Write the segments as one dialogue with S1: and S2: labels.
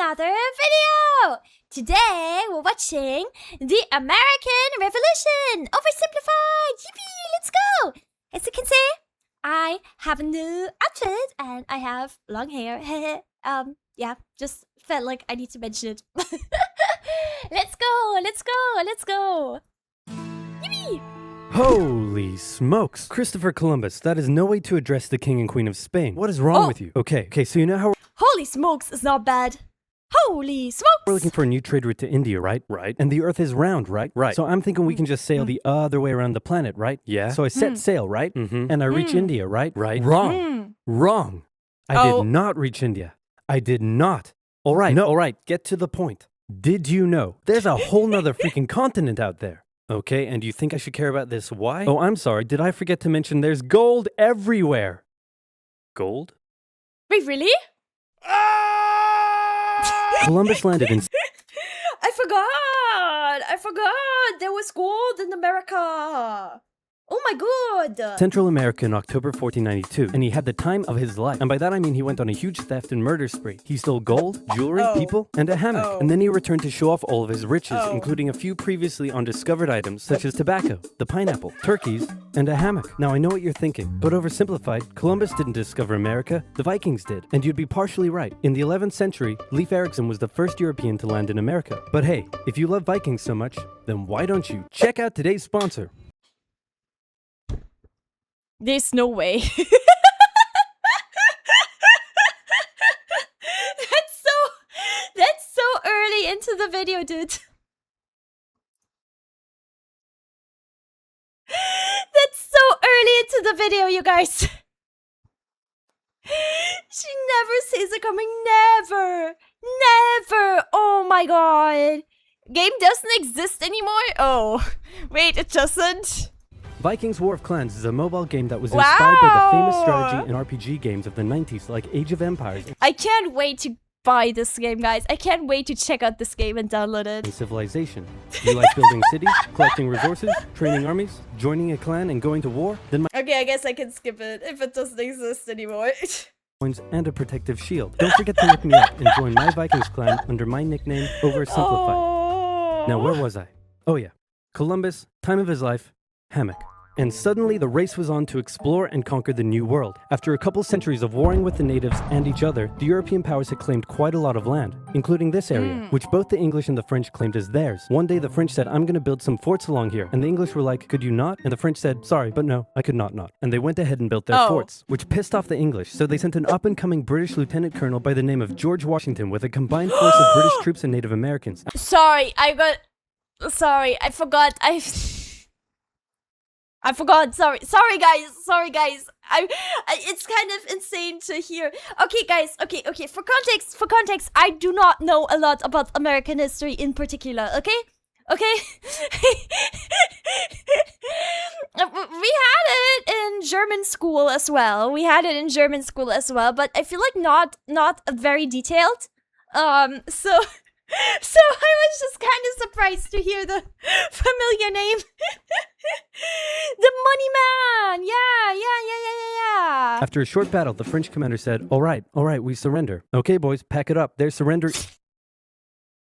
S1: another video! Today we're watching the American Revolution! Oversimplified! Yippee! Let's go! As you can see, I have a new outfit and I have long hair. Yeah, just felt like I need to mention it. Let's go! Let's go! Let's go! Yippee!
S2: Holy smokes! Christopher Columbus, that is no way to address the King and Queen of Spain. What is wrong with you? Okay, so you know how
S1: Holy smokes is not bad. Holy smokes!
S2: we're looking for a new trade route to India, right? Right. And the Earth is round, right? Right. So I'm thinking we can just sail the other way around the planet, right? Yeah. So I set sail, right? And I reach India, right? Right. Wrong. Wrong. I did not reach India. I did not. All right. No. All right. Get to the point. Did you know there's a whole nother freaking continent out there? Okay, and do you think I should care about this? Why? Oh, I'm sorry. Did I forget to mention there's gold everywhere? Gold?
S1: Wait, really?
S2: Columbus landed in
S1: I forgot! There was gold in America! Oh my god!
S2: Central America in October 1492, and he had the time of his life. And by that I mean he went on a huge theft and murder spree. He stole gold, jewelry, people, and a hammock. And then he returned to show off all of his riches, including a few previously undiscovered items, such as tobacco, the pineapple, turkeys, and a hammock. Now I know what you're thinking, but oversimplified, Columbus didn't discover America, the Vikings did. And you'd be partially right. In the 11th century, Leif Erikson was the first European to land in America. But hey, if you love Vikings so much, then why don't you check out today's sponsor?
S1: There's no way. That's so early into the video, dude. That's so early into the video, you guys. She never sees it coming. Never. Never. Oh my god. Game doesn't exist anymore? Oh. Wait, it doesn't?
S2: Vikings War of Clans is a mobile game that was inspired by the famous strategy and RPG games of the 90s like Age of Empires
S1: I can't wait to buy this game, guys. I can't wait to check out this game and download it.
S2: and Civilization. You like building cities, collecting resources, training armies, joining a clan, and going to war? Then my
S1: Okay, I guess I can skip it if it doesn't exist anymore.
S2: coins and a protective shield. Don't forget to look me up and join my Vikings clan under my nickname, Oversimplified. Now, where was I? Oh yeah. Columbus, time of his life, hammock. And suddenly the race was on to explore and conquer the new world. After a couple centuries of warring with the natives and each other, the European powers had claimed quite a lot of land, including this area, which both the English and the French claimed as theirs. One day the French said, I'm gonna build some forts along here. And the English were like, could you not? And the French said, sorry, but no, I could not. And they went ahead and built their forts, which pissed off the English. So they sent an up-and-coming British lieutenant colonel by the name of George Washington with a combined force of British troops and Native Americans.
S1: Sorry, I forgot. I forgot. Sorry guys. It's kind of insane to hear. Okay, guys. Okay. For context, I do not know a lot about American history in particular. Okay. We had it in German school as well. But I feel like not very detailed. So I was just kind of surprised to hear the familiar name. The Money Man! Yeah.
S2: After a short battle, the French commander said, all right, we surrender. Okay, boys, pack it up. They're surrendering.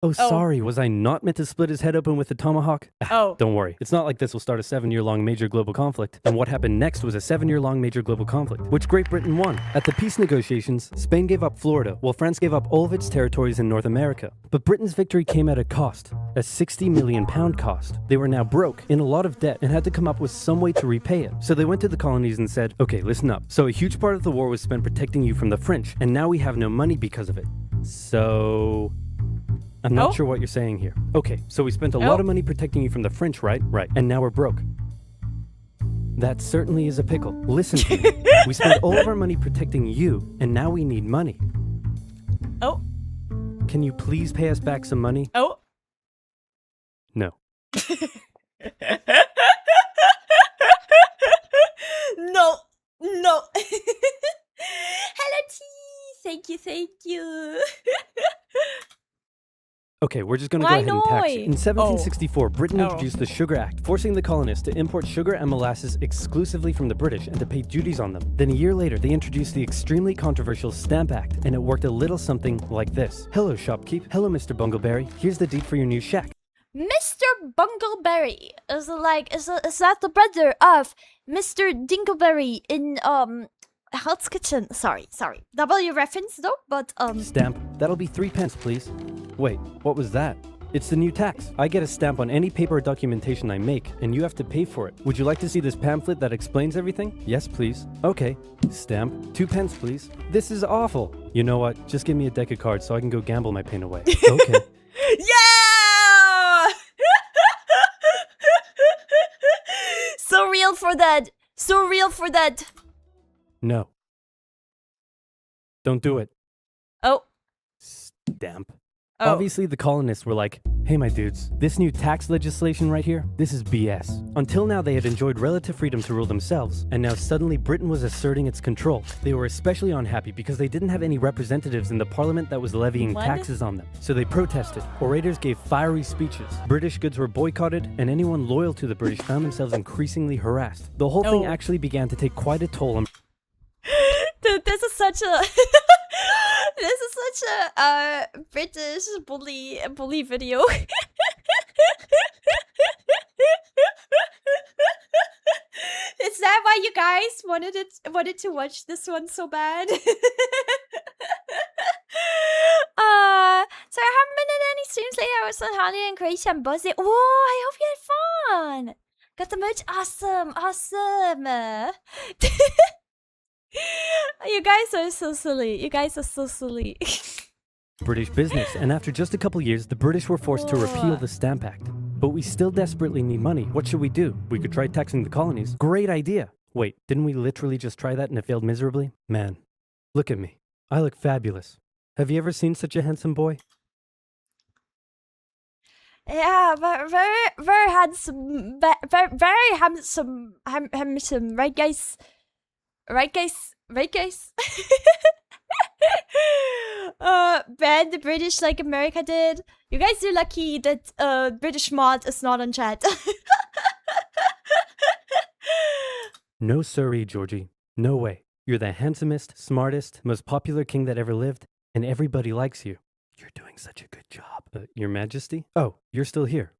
S2: Oh, sorry. Was I not meant to split his head open with a tomahawk? Don't worry. It's not like this will start a 7-year-long major global conflict. And what happened next was a 7-year-long major global conflict, which Great Britain won. At the peace negotiations, Spain gave up Florida, while France gave up all of its territories in North America. But Britain's victory came at a cost, a £60 million cost. They were now broke, in a lot of debt, and had to come up with some way to repay it. So they went to the colonies and said, okay, listen up. So a huge part of the war was spent protecting you from the French, and now we have no money because of it. So I'm not sure what you're saying here. Okay, so we spent a lot of money protecting you from the French, right? Right. And now we're broke. That certainly is a pickle. Listen to me. We spent all of our money protecting you, and now we need money. Can you please pay us back some money? No.
S1: No. Hello, T. Thank you.
S2: Okay, we're just gonna go ahead and tax it. In
S1: Oh.
S2: 1764, Britain introduced the Sugar Act, forcing the colonists to import sugar and molasses exclusively from the British and to pay duties on them. Then a year later, they introduced the extremely controversial Stamp Act, and it worked a little something like this. Hello, shopkeep. Hello, Mr. Bungleberry. Here's the deed for your new shack.
S1: Mr. Bungleberry is that the brother of Mr. Dingleberry in Hell's Kitchen? Sorry. W reference though, but
S2: Stamp. That'll be 3 pence, please. Wait, what was that? It's the new tax. I get a stamp on any paper or documentation I make, and you have to pay for it. Would you like to see this pamphlet that explains everything? Yes, please. Okay. Stamp. 2 pence, please. This is awful. You know what? Just give me a deck of cards so I can go gamble my pain away. Okay.
S1: Yeah! So real for that. So real for that.
S2: No. Don't do it.
S1: Oh.
S2: Stamp. Obviously, the colonists were like, hey, my dudes, this new tax legislation right here, this is BS. Until now, they had enjoyed relative freedom to rule themselves, and now suddenly Britain was asserting its control. They were especially unhappy because they didn't have any representatives in the parliament that was levying taxes on them. So they protested. Orators gave fiery speeches. British goods were boycotted, and anyone loyal to the British found themselves increasingly harassed. The whole thing actually began to take quite a toll on...
S1: Dude, this is such a this is such a British bully video. Is that why you guys wanted to watch this one so bad? So I haven't been in any streams lately. I was on holiday in Croatia and Bosnia. Oh, I hope you had fun. Got the merch. Awesome. You guys are so silly.
S2: British business, and after just a couple years, the British were forced to repeal the Stamp Act. But we still desperately need money. What should we do? We could try taxing the colonies. Great idea. Wait, didn't we literally just try that and it failed miserably? Man, look at me. I look fabulous. Have you ever seen such a handsome boy?
S1: Yeah, very handsome, very handsome, right, guys? Right, guys? Ban the British like America did. You guys are lucky that British mod is not on chat.
S2: No siree, Georgie. No way. You're the handsomest, smartest, most popular king that ever lived, and everybody likes you. You're doing such a good job. Your Majesty? Oh, you're still here.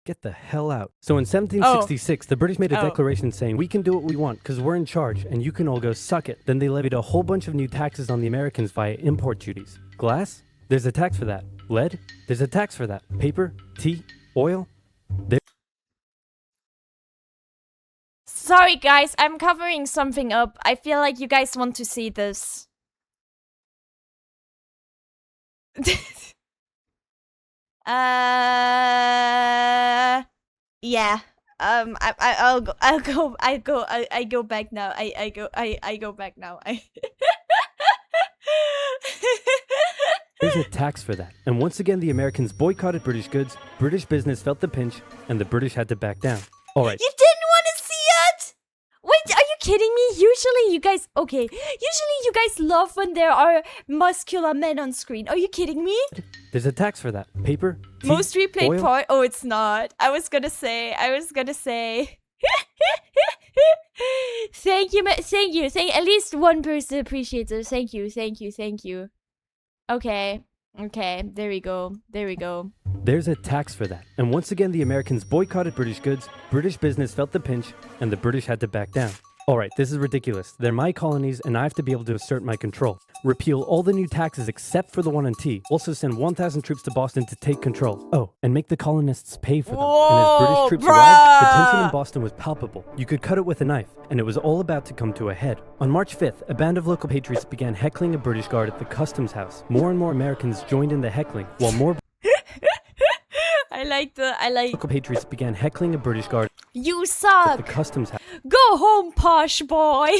S2: Get the hell out. So in 1766, the British made a declaration saying, we can do what we want because we're in charge and you can all go suck it. Then they levied a whole bunch of new taxes on the Americans via import duties. Glass? There's a tax for that. Lead? There's a tax for that. Paper? Tea? Oil?
S1: Sorry guys, I'm covering something up. I feel like you guys want to see this. Yeah. I go back now. I go back now.
S2: There's a tax for that. And once again, the Americans boycotted British goods, British business felt the pinch, and the British had to back down. All right.
S1: You didn't want to see it? Wait, are you kidding me? Usually you guys love when there are muscular men on screen. Are you kidding me?
S2: There's a tax for that. Paper, tea,
S1: most replayed
S2: oil?
S1: part. Oh, it's not. I was gonna say. Thank you. At least one person appreciates it. Thank you. Okay. There we go.
S2: There's a tax for that. And once again, the Americans boycotted British goods, British business felt the pinch, and the British had to back down. All right, this is ridiculous. They're my colonies, and I have to be able to assert my control. Repeal all the new taxes except for the one on tea. Also send 1,000 troops to Boston to take control. Oh, and make the colonists pay for them. And as British troops arrived, the tension in Boston was palpable. You could cut it with a knife, and it was all about to come to a head. On March 5th, a band of local patriots began heckling a British guard at the customs house. More and more Americans joined in the heckling, while more local patriots began heckling a British guard
S1: You suck.
S2: at the customs house.
S1: Go home, posh boy.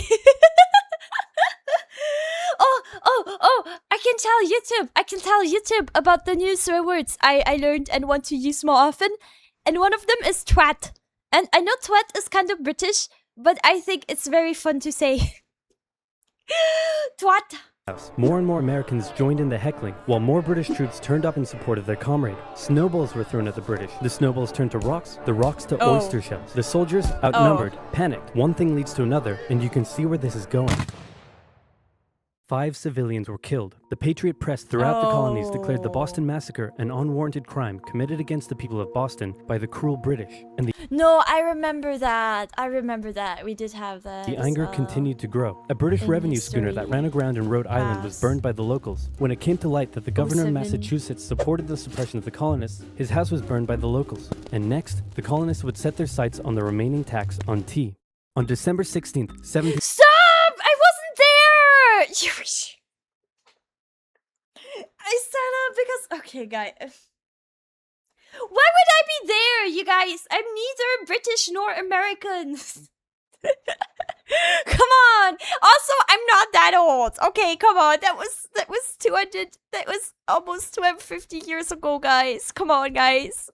S1: I can tell YouTube about the new swear words I learned and want to use more often. And one of them is twat. And I know twat is kind of British, but I think it's very fun to say. Twat.
S2: house. More and more Americans joined in the heckling, while more British troops turned up in support of their comrade. Snowballs were thrown at the British. The snowballs turned to rocks, the rocks to oyster shells. The soldiers, outnumbered, panicked. One thing leads to another, and you can see where this is going. 5 civilians were killed. The Patriot press throughout the colonies declared the Boston Massacre an unwarranted crime committed against the people of Boston by the cruel British. And
S1: No, I remember that. We did have that.
S2: the anger continued to grow. A British revenue schooner that ran aground in Rhode Island was burned by the locals. When it came to light that the governor of Massachusetts supported the suppression of the colonists, his house was burned by the locals. And next, the colonists would set their sights on the remaining tax on tea. On December 16th, 17...
S1: Stop! I wasn't there! I set up because... Okay, guys. Why would I be there, you guys? I'm neither British nor American. Come on. Also, I'm not that old. Okay, come on. That was almost 250 years ago, guys. Come on, guys.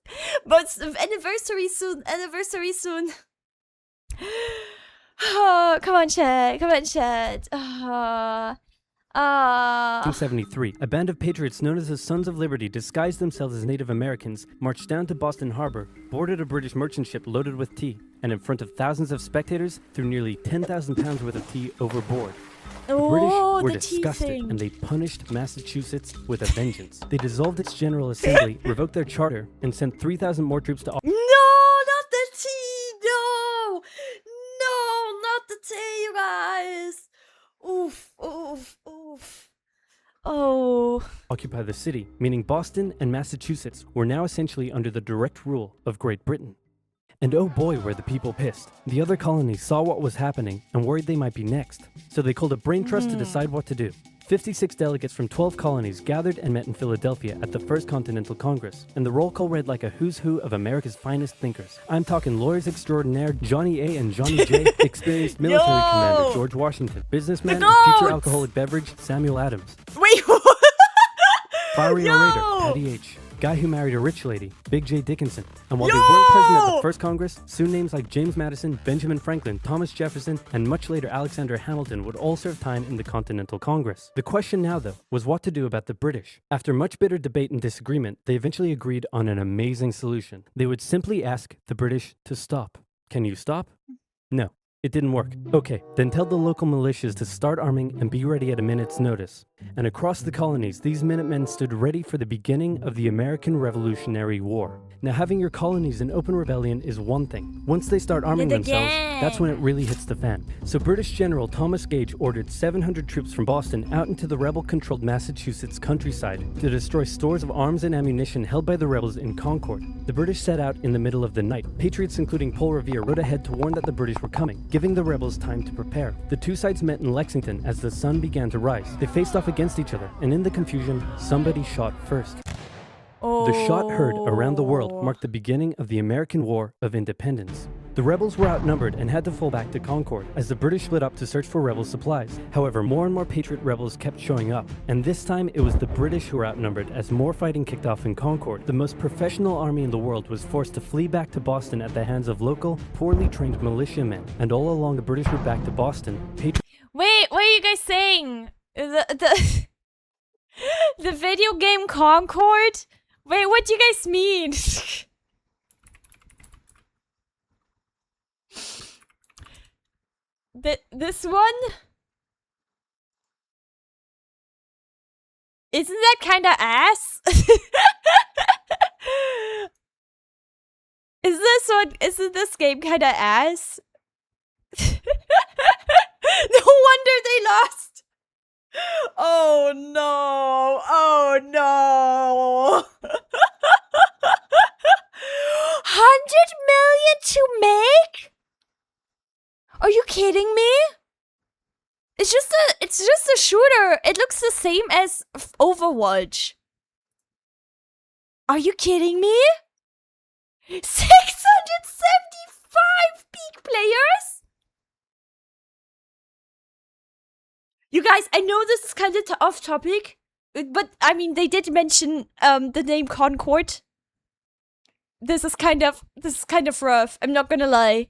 S1: But anniversary soon. Oh, come on, chat.
S2: 1973, a band of patriots known as the Sons of Liberty disguised themselves as Native Americans, marched down to Boston Harbor, boarded a British merchant ship loaded with tea, and in front of thousands of spectators, threw nearly 10,000 pounds worth of tea overboard. The British were disgusted, and they punished Massachusetts with a vengeance. They dissolved its General Assembly, revoked their charter, and sent 3,000 more troops to...
S1: No, not the tea! No, not the tea, you guys! Oof. Oh.
S2: occupy the city, meaning Boston and Massachusetts were now essentially under the direct rule of Great Britain. And oh boy, were the people pissed. The other colonies saw what was happening and worried they might be next. So they called a brain trust to decide what to do. 56 delegates from 12 colonies gathered and met in Philadelphia at the First Continental Congress, and the roll call read like a who's who of America's finest thinkers. I'm talking lawyers extraordinaire Johnny A and Johnny J, experienced military commander George Washington, businessman and future alcoholic beverage Samuel Adams.
S1: Wait,
S2: Fiery orator Patty H, guy who married a rich lady, Big J Dickinson. And while they weren't present at the first Congress, soon names like James Madison, Benjamin Franklin, Thomas Jefferson, and much later Alexander Hamilton would all serve time in the Continental Congress. The question now, though, was what to do about the British. After much bitter debate and disagreement, they eventually agreed on an amazing solution. They would simply ask the British to stop. Can you stop? No. It didn't work. Okay, then tell the local militias to start arming and be ready at a minute's notice. And across the colonies, these Minutemen stood ready for the beginning of the American Revolutionary War. Now, having your colonies in open rebellion is one thing. Once they start arming themselves, that's when it really hits the fan. So British General Thomas Gage ordered 700 troops from Boston out into the rebel-controlled Massachusetts countryside to destroy stores of arms and ammunition held by the rebels in Concord. The British set out in the middle of the night. Patriots including Paul Revere rode ahead to warn that the British were coming, giving the rebels time to prepare. The two sides met in Lexington as the sun began to rise. They faced off against each other, and in the confusion, somebody shot first. The shot heard around the world marked the beginning of the American War of Independence. The rebels were outnumbered and had to fall back to Concord as the British split up to search for rebel supplies. However, more and more Patriot rebels kept showing up, and this time it was the British who were outnumbered as more fighting kicked off in Concord. The most professional army in the world was forced to flee back to Boston at the hands of local, poorly trained militiamen, and all along the British route back to Boston,
S1: Wait, what are you guys saying? The the video game Concord? Wait, what do you guys mean? This one? Isn't that kinda ass? Isn't this game kinda ass? No wonder they lost! Oh no! Oh no! 100 million to make? Are you kidding me? It's just a shooter. It looks the same as Overwatch. Are you kidding me? 675 peak players? You guys, I know this is kind of off topic, but I mean, they did mention the name Concord. This is kind of rough. I'm not gonna lie.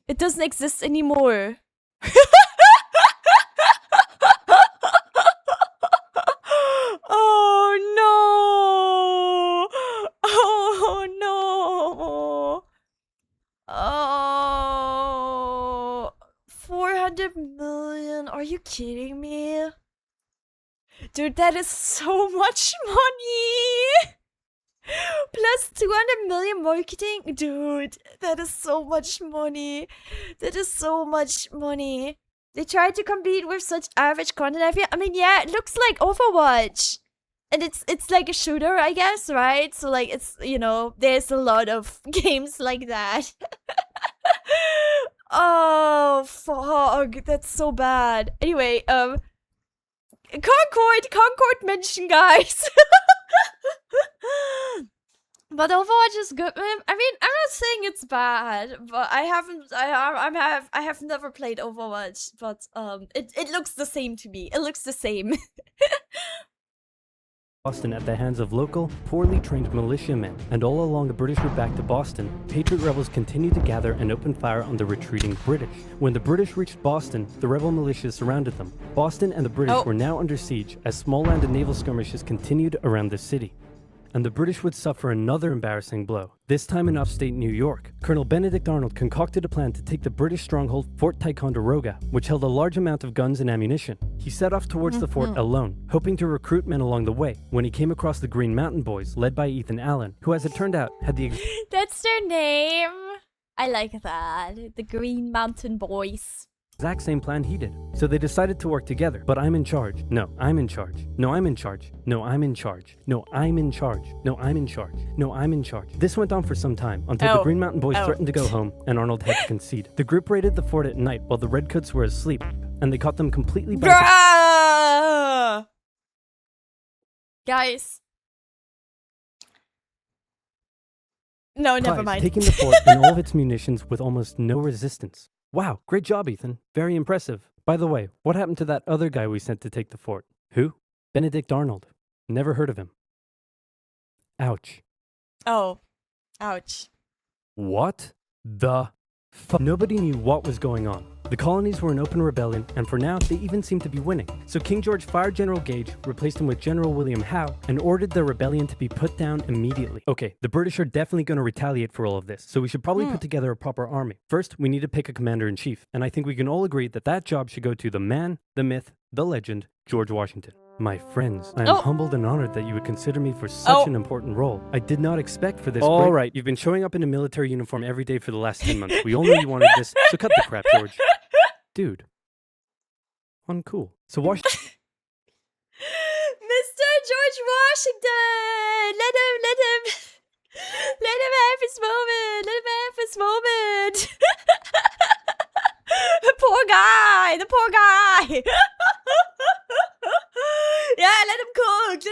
S1: It doesn't exist anymore. Dude, that is so much money. Plus 200 million marketing. Dude, that is so much money. That is so much money. They tried to compete with such average content. I mean, yeah, it looks like Overwatch. And it's like a shooter, I guess, right? So like it's, you know, there's a lot of games like that. Oh, fuck. That's so bad. Anyway, Concord mention, guys. But Overwatch is good. I mean, I'm not saying it's bad, but I have never played Overwatch, but it looks the same to me. It looks the same.
S2: Boston at the hands of local, poorly trained militiamen, and all along the British route back to Boston, Patriot rebels continued to gather and open fire on the retreating British. When the British reached Boston, the rebel militias surrounded them. Boston and the British were now under siege as small land and naval skirmishes continued around the city. And the British would suffer another embarrassing blow, this time in upstate New York. Colonel Benedict Arnold concocted a plan to take the British stronghold Fort Ticonderoga, which held a large amount of guns and ammunition. He set off towards the fort alone, hoping to recruit men along the way, when he came across the Green Mountain Boys, led by Ethan Allen, who, as it turned out, had the
S1: That's their name. I like that. The Green Mountain Boys.
S2: exact same plan he did. So they decided to work together. But I'm in charge. No, I'm in charge. No, I'm in charge. No, I'm in charge. No, I'm in charge. No, I'm in charge. No, I'm in charge. This went on for some time until the Green Mountain Boys threatened to go home and Arnold had to concede. The group raided the fort at night while the Redcoats were asleep, and they caught them completely by
S1: Guys. No, never mind.
S2: Taking the fort and all of its munitions with almost no resistance. Wow, great job, Ethan. Very impressive. By the way, what happened to that other guy we sent to take the fort? Who? Benedict Arnold. Never heard of him. Ouch.
S1: Oh. Ouch.
S2: What the fuck? Nobody knew what was going on. The colonies were in open rebellion, and for now, they even seemed to be winning. So King George fired General Gage, replaced him with General William Howe, and ordered the rebellion to be put down immediately. Okay, the British are definitely going to retaliate for all of this, so we should probably put together a proper army. First, we need to pick a commander-in-chief, and I think we can all agree that that job should go to the man, the myth, the legend, George Washington. My friends, I am humbled and honored that you would consider me for such an important role. I did not expect for this. All right, you've been showing up in a military uniform every day for the last 10 months. We all know you wanted this, so cut the crap, George. Dude. Uncool. So Mr.
S1: George Washington! Let him have his moment! Let him have his moment! The poor guy! Yeah, let him cook!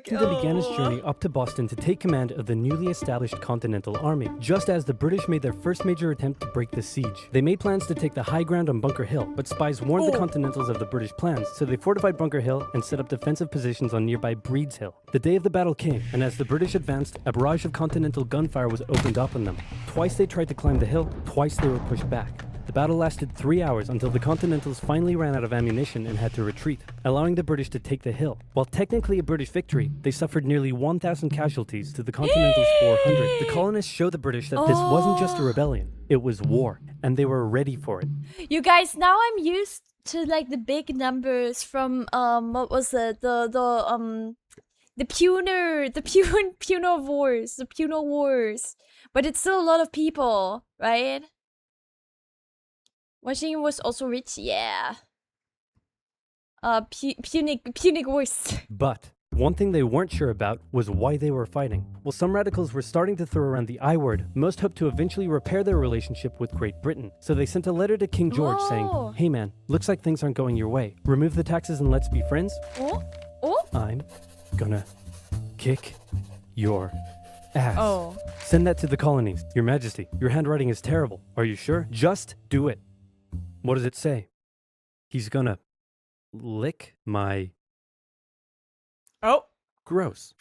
S2: He began his journey up to Boston to take command of the newly established Continental Army, just as the British made their first major attempt to break the siege. They made plans to take the high ground on Bunker Hill, but spies warned the Continentals of the British plans, so they fortified Bunker Hill and set up defensive positions on nearby Breed's Hill. The day of the battle came, and as the British advanced, a barrage of Continental gunfire was opened up on them. Twice they tried to climb the hill, twice they were pushed back. The battle lasted 3 hours until the Continentals finally ran out of ammunition and had to retreat, allowing the British to take the hill. While technically a British victory, they suffered nearly 1,000 casualties to the Continentals' 400. The colonists showed the British that this wasn't just a rebellion, it was war, and they were ready for it.
S1: You guys, now I'm used to like the big numbers from what was it? The Puno Wars. But it's still a lot of people, right? Washington was also rich, yeah. Punic Wars.
S2: But one thing they weren't sure about was why they were fighting. While some radicals were starting to throw around the I word, most hoped to eventually repair their relationship with Great Britain. So they sent a letter to King George saying, "Hey man, looks like things aren't going your way. Remove the taxes and let's be friends." I'm gonna kick your ass. Send that to the colonies. Your Majesty, your handwriting is terrible. Are you sure? Just do it. What does it say? He's gonna lick my... Gross.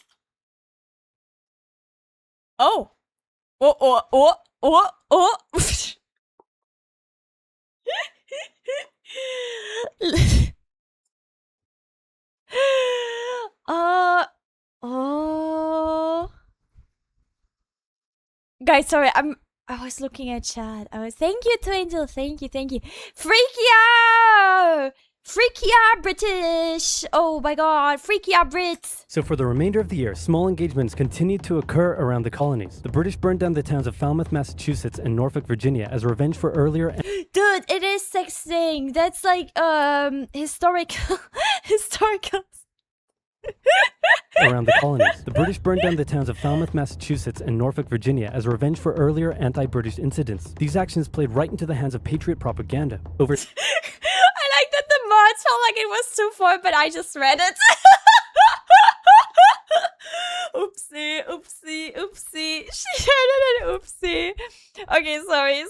S1: Guys, sorry, I was looking at chat. Thank you, Twangel. Thank you. Freaky out! Freaky out British! Oh my god, freaky out Brits!
S2: So for the remainder of the year, small engagements continued to occur around the colonies. The British burned down the towns of Falmouth, Massachusetts and Norfolk, Virginia as revenge for earlier...
S1: Dude, it is sexting. That's like, historical...
S2: around the colonies. The British burned down the towns of Falmouth, Massachusetts and Norfolk, Virginia as revenge for earlier anti-British incidents. These actions played right into the hands of patriot propaganda.
S1: I like that the mods felt like it was too far, but I just read it. Oopsie, oopsie, oopsie. She added an oopsie. Okay, sorry.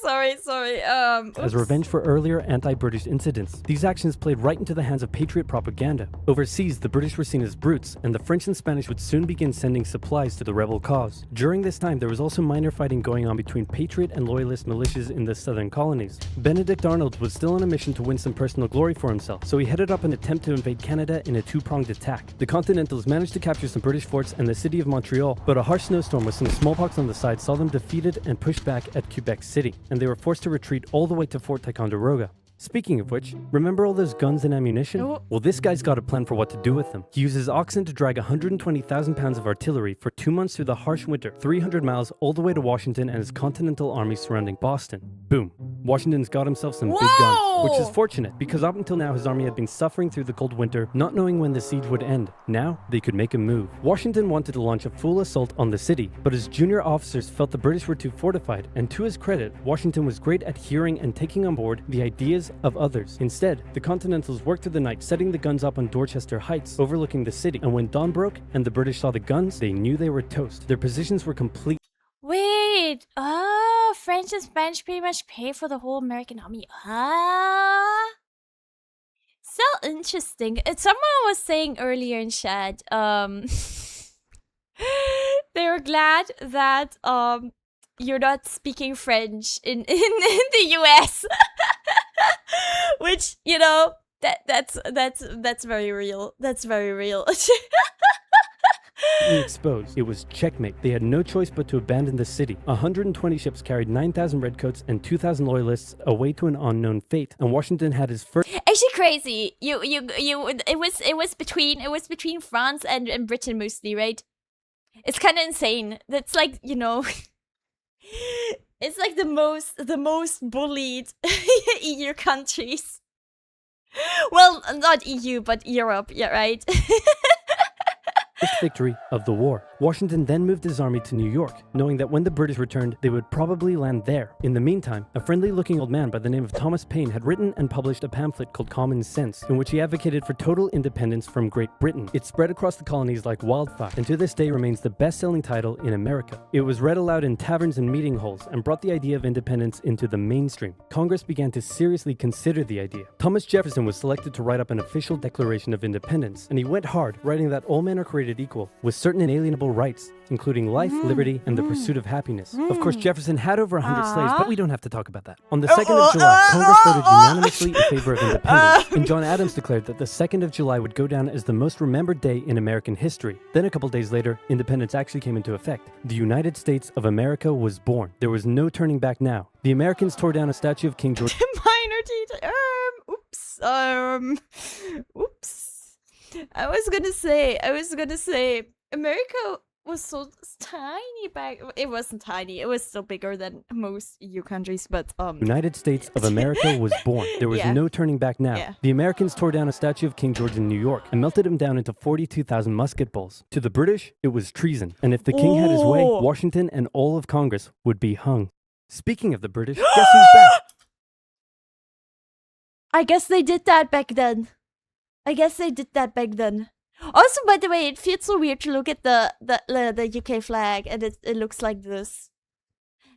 S2: As revenge for earlier anti-British incidents. These actions played right into the hands of patriot propaganda. Overseas, the British were seen as brutes, and the French and Spanish would soon begin sending supplies to the rebel cause. During this time, there was also minor fighting going on between patriot and loyalist militias in the southern colonies. Benedict Arnold was still on a mission to win some personal glory for himself, so he headed up an attempt to invade Canada in a two-pronged attack. The Continentals managed to capture some British forts and the city of Montreal, but a harsh snowstorm with some smallpox on the side saw them defeated and pushed back at Quebec City, and they were forced to retreat all the way to Fort Ticonderoga. Speaking of which, remember all those guns and ammunition?
S1: Oh.
S2: Well, this guy's got a plan for what to do with them. He uses oxen to drag 120,000 pounds of artillery for 2 months through the harsh winter, 300 miles all the way to Washington and his Continental army surrounding Boston. Boom. Washington's got himself some big guns, which is fortunate because up until now his army had been suffering through the cold winter, not knowing when the siege would end. Now, they could make a move. Washington wanted to launch a full assault on the city, but his junior officers felt the British were too fortified, and to his credit, Washington was great at hearing and taking on board the ideas of others. Instead, the Continentals worked through the night setting the guns up on Dorchester Heights, overlooking the city, and when dawn broke and the British saw the guns, they knew they were toast. Their positions were complete.
S1: Wait, French and Spanish pretty much pay for the whole American army. So interesting. Someone was saying earlier in chat, they were glad that you're not speaking French in the US. Which, you know, that's very real. That's very real.
S2: Exposed. It was checkmate. They had no choice but to abandon the city. 120 ships carried 9,000 redcoats and 2,000 loyalists away to an unknown fate. And Washington had his first.
S1: Actually, crazy. It was between France and Britain mostly, right? It's kind of insane. That's like, you know, it's like the most bullied EU countries. Well, not EU, but Europe. Yeah, right.
S2: Victory of the war. Washington then moved his army to New York, knowing that when the British returned, they would probably land there. In the meantime, a friendly-looking old man by the name of Thomas Paine had written and published a pamphlet called Common Sense, in which he advocated for total independence from Great Britain. It spread across the colonies like wildfire, and to this day remains the best-selling title in America. It was read aloud in taverns and meeting halls, and brought the idea of independence into the mainstream. Congress began to seriously consider the idea. Thomas Jefferson was selected to write up an official Declaration of Independence, and he went hard, writing that all men are created equal, with certain inalienable rights, including life, liberty, and the pursuit of happiness. Of course, Jefferson had over 100 slaves, but we don't have to talk about that. On the 2nd of July, Congress voted unanimously in favor of independence, and John Adams declared that the 2nd of July would go down as the most remembered day in American history. Then a couple days later, independence actually came into effect. The United States of America was born. There was no turning back now. The Americans tore down a statue of King George.
S1: Oops. I was gonna say, America was so tiny back. It wasn't tiny. It was still bigger than most EU countries, but
S2: United States of America was born. There was no turning back now.
S1: Yeah.
S2: The Americans tore down a statue of King George in New York and melted him down into 42,000 musket balls. To the British, it was treason. And if the king had his way, Washington and all of Congress would be hung. Speaking of the British, guess who's back?
S1: I guess they did that back then. Also, by the way, it feels so weird to look at the UK flag, and it looks like this.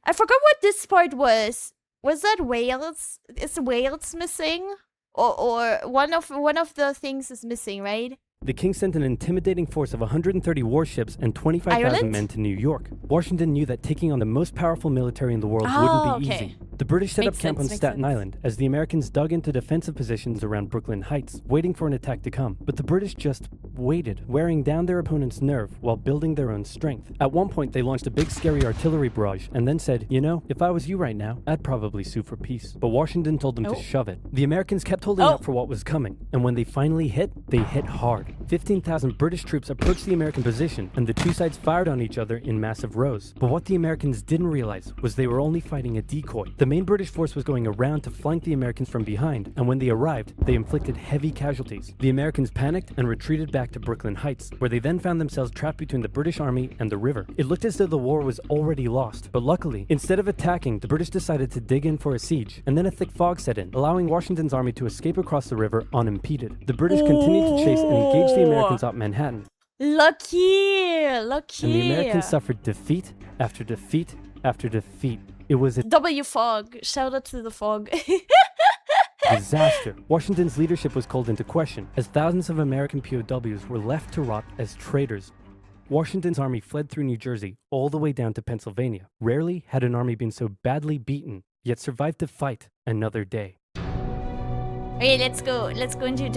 S1: I forgot what this part was. Was that Wales? Is Wales missing? Or one of the things is missing, right?
S2: The king sent an intimidating force of 130 warships and 25,000
S1: Ireland?
S2: men to New York. Washington knew that taking on the most powerful military in the world wouldn't be easy. The British set
S1: Makes
S2: up camp
S1: sense,
S2: on
S1: makes
S2: Staten
S1: sense.
S2: Island as the Americans dug into defensive positions around Brooklyn Heights, waiting for an attack to come. But the British just waited, wearing down their opponent's nerve while building their own strength. At one point, they launched a big scary artillery barrage and then said, you know, if I was you right now, I'd probably sue for peace. But Washington told them to shove it. The Americans kept holding out for what was coming, and when they finally hit, they hit hard. 15,000 British troops approached the American position, and the two sides fired on each other in massive rows. But what the Americans didn't realize was they were only fighting a decoy. The main British force was going around to flank the Americans from behind, and when they arrived, they inflicted heavy casualties. The Americans panicked and retreated back to Brooklyn Heights, where they then found themselves trapped between the British army and the river. It looked as though the war was already lost, but luckily, instead of attacking, the British decided to dig in for a siege, and then a thick fog set in, allowing Washington's army to escape across the river unimpeded. The British continued to chase and engage the Americans up Manhattan.
S1: Lucky.
S2: And the Americans suffered defeat after defeat after defeat. It was a
S1: W fog. Shout out to the fog.
S2: disaster. Washington's leadership was called into question as thousands of American POWs were left to rot as traitors. Washington's army fled through New Jersey all the way down to Pennsylvania. Rarely had an army been so badly beaten, yet survived to fight another day.
S1: Okay, let's go. Let's go into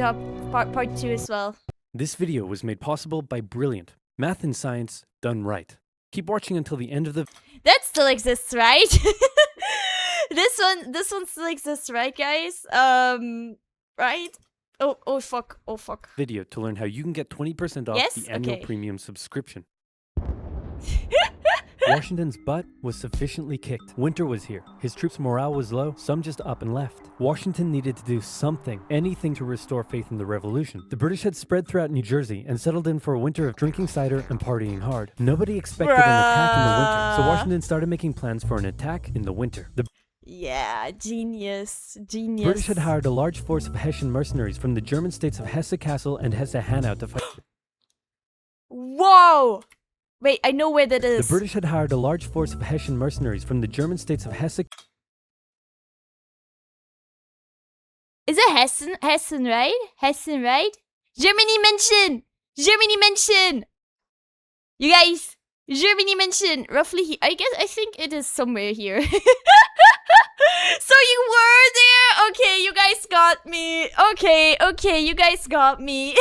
S1: part 2 as well.
S2: This video was made possible by Brilliant. Math and science done right. Keep watching until the end of the
S1: That still exists, right? this one still exists, right, guys? Right? Oh fuck.
S2: video to learn how you can get 20% off
S1: Yes?
S2: the annual
S1: Okay.
S2: premium subscription. Washington's butt was sufficiently kicked. Winter was here. His troops' morale was low, some just up and left. Washington needed to do something, anything to restore faith in the revolution. The British had spread throughout New Jersey and settled in for a winter of drinking cider and partying hard. Nobody expected an attack in the winter, so Washington started making plans for an attack in the winter. The
S1: Yeah, genius.
S2: British had hired a large force of Hessian mercenaries from the German states of Hesse-Kassel and Hesse-Hanau to fight.
S1: Whoa! Wait, I know where that
S2: The
S1: is.
S2: British had hired a large force of Hessian mercenaries from the German states of Hesse.
S1: Is it Hessen? Hessen, right? Hessen, right? Germany mention! You guys, Germany mention roughly here. I think it is somewhere here. So you were there? Okay, you guys got me. Okay, you guys got me.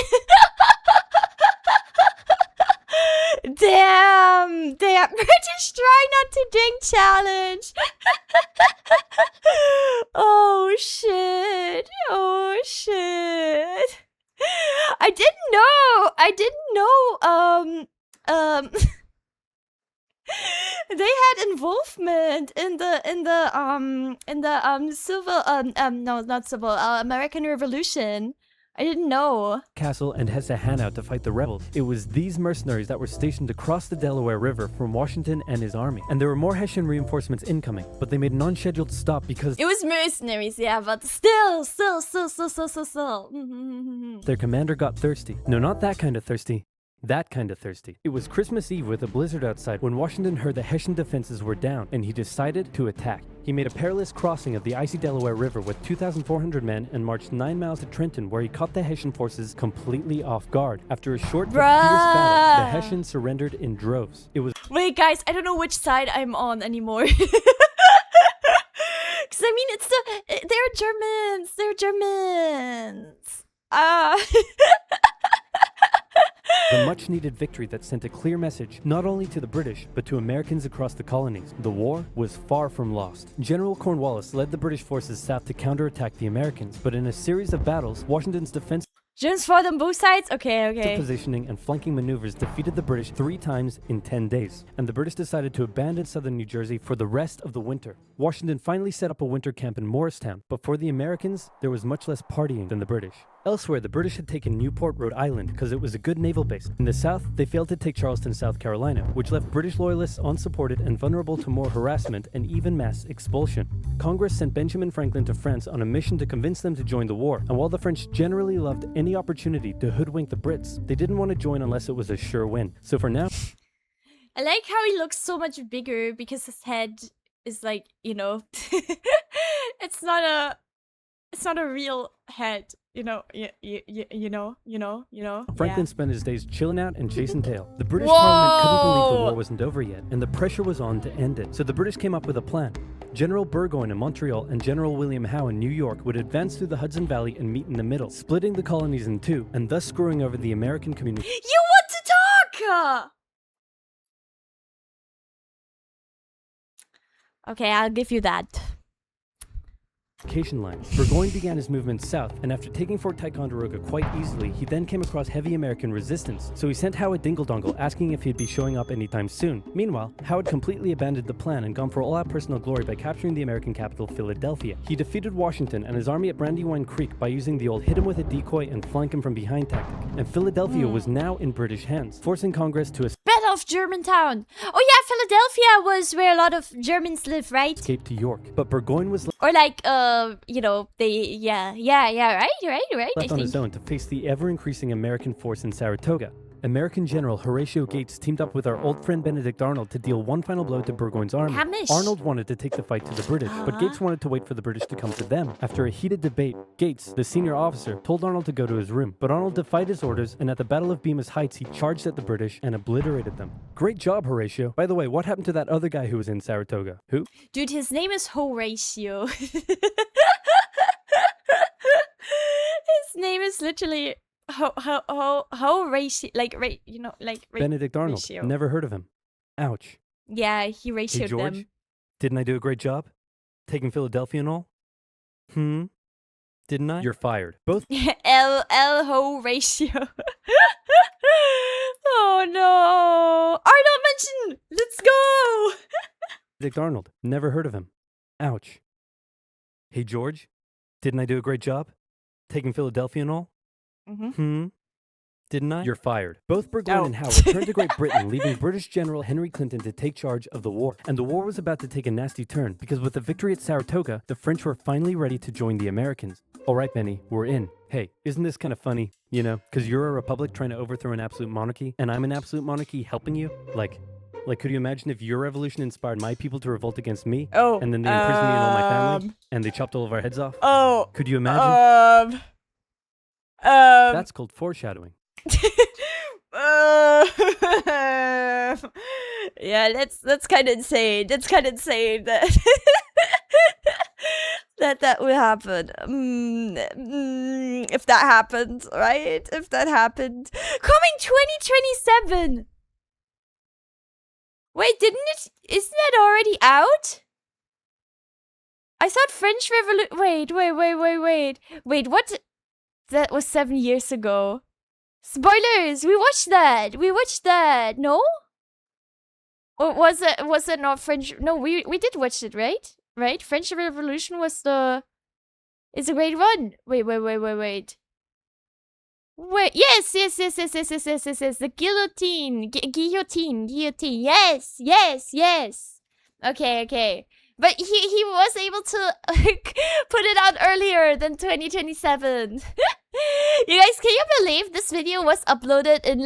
S1: Damn. British try not to drink challenge. Oh shit. I didn't know. They had involvement in the civil no, not civil, American Revolution. I didn't know.
S2: Castle and Hesse-Hanau to fight the rebels. It was these mercenaries that were stationed across the Delaware River from Washington and his army. And there were more Hessian reinforcements incoming, but they made an unscheduled stop because
S1: It was mercenaries, yeah, but still.
S2: their commander got thirsty. No, not that kind of thirsty. That kind of thirsty. It was Christmas Eve with a blizzard outside when Washington heard the Hessian defenses were down, and he decided to attack. He made a perilous crossing of the icy Delaware River with 2,400 men and marched 9 miles to Trenton, where he caught the Hessian forces completely off guard. After a short but fierce battle, the Hessians surrendered in droves. It was
S1: Wait, guys, I don't know which side I'm on anymore. Because, I mean, they're Germans.
S2: the much-needed victory that sent a clear message not only to the British, but to Americans across the colonies. The war was far from lost. General Cornwallis led the British forces south to counterattack the Americans, but in a series of battles, Washington's defense
S1: Germans fought on both sides? Okay.
S2: positioning and flanking maneuvers defeated the British 3 times in 10 days, and the British decided to abandon southern New Jersey for the rest of the winter. Washington finally set up a winter camp in Morristown, but for the Americans, there was much less partying than the British. Elsewhere, the British had taken Newport, Rhode Island, because it was a good naval base. In the south, they failed to take Charleston, South Carolina, which left British loyalists unsupported and vulnerable to more harassment and even mass expulsion. Congress sent Benjamin Franklin to France on a mission to convince them to join the war, and while the French generally loved any opportunity to hoodwink the Brits, they didn't want to join unless it was a sure win. So for now,
S1: I like how he looks so much bigger because his head is like, it's not a real head.
S2: Franklin spent his days chilling out and chasing tail. The British Parliament couldn't believe the war wasn't over yet, and the pressure was on to end it. So the British came up with a plan. General Burgoyne in Montreal and General William Howe in New York would advance through the Hudson Valley and meet in the middle, splitting the colonies in two, and thus screwing over the American community.
S1: You want to talk? Okay, I'll give you that.
S2: Lines. Burgoyne began his movement south, and after taking Fort Ticonderoga quite easily, he then came across heavy American resistance. So he sent Howe a dingle-dongle asking if he'd be showing up anytime soon. Meanwhile, Howe had completely abandoned the plan and gone for all-out personal glory by capturing the American capital, Philadelphia. He defeated Washington and his army at Brandywine Creek by using the old hit him with a decoy and flank him from behind tactic. And Philadelphia was now in British hands, forcing Congress to
S1: Battle of Germantown. Oh yeah, Philadelphia was where a lot of Germans live, right?
S2: escape to York. But Burgoyne was
S1: Or like, right.
S2: left on his own to face the ever-increasing American force in Saratoga. American General Horatio Gates teamed up with our old friend Benedict Arnold to deal one final blow to Burgoyne's army.
S1: Hamish.
S2: Arnold wanted to take the fight to the British, but Gates wanted to wait for the British to come to them. After a heated debate, Gates, the senior officer, told Arnold to go to his room, but Arnold defied his orders, and at the Battle of Bemis Heights, he charged at the British and obliterated them. Great job, Horatio. By the way, what happened to that other guy who was in Saratoga? Who?
S1: Dude, his name is Horatio. His name is literally Horatio,
S2: Benedict Arnold.
S1: ratio.
S2: Never heard of him. Ouch.
S1: Yeah, he
S2: Hey,
S1: ratioed
S2: George?
S1: them.
S2: Didn't I do a great job? Taking Philadelphia and all? Didn't I? You're fired. Both
S1: L Horatio. Oh no! Arnold mentioned. Let's go.
S2: Benedict Arnold. Never heard of him. Ouch. Hey, George? Didn't I do a great job? Taking Philadelphia and all? Didn't I? You're fired. Both Burgoyne and Howe returned to Great Britain, leaving British General Henry Clinton to take charge of the war. And the war was about to take a nasty turn, because with the victory at Saratoga, the French were finally ready to join the Americans. All right, Benny, we're in. Hey, isn't this kind of funny? You know, because you're a republic trying to overthrow an absolute monarchy, and I'm an absolute monarchy helping you? Like, could you imagine if your revolution inspired my people to revolt against me?
S1: Oh.
S2: And then they imprisoned me and all my family? And they chopped all of our heads off?
S1: Oh.
S2: Could you imagine? That's called foreshadowing.
S1: Yeah, that's kind of insane. That's kind of insane that that would happen. If that happened, right? If that happened, coming 2027. Wait, isn't that already out? I thought French Revolution. Wait, what? That was 7 years ago. Spoilers! We watched that. No? Or was it not French? No, we did watch it, right? Right? French Revolution was it's a great one. Wait. Wait, yes. The guillotine. Guillotine. Yes. Okay. But he was able to put it out earlier than 2027. You guys, can you believe this video was uploaded in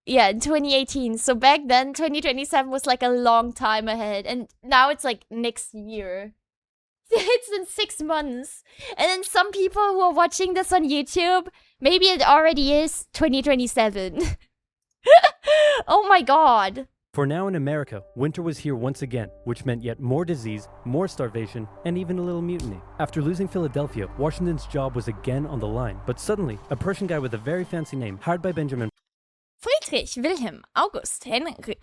S1: in 2018? So back then, 2027 was like a long time ahead. And now it's like next year. It's in 6 months. And then some people who are watching this on YouTube, maybe it already is 2027. Oh my god.
S2: For now in America, winter was here once again, which meant yet more disease, more starvation, and even a little mutiny. After losing Philadelphia, Washington's job was again on the line. But suddenly, a Prussian guy with a very fancy name, hired by Benjamin
S1: Friedrich Wilhelm August Heinrich,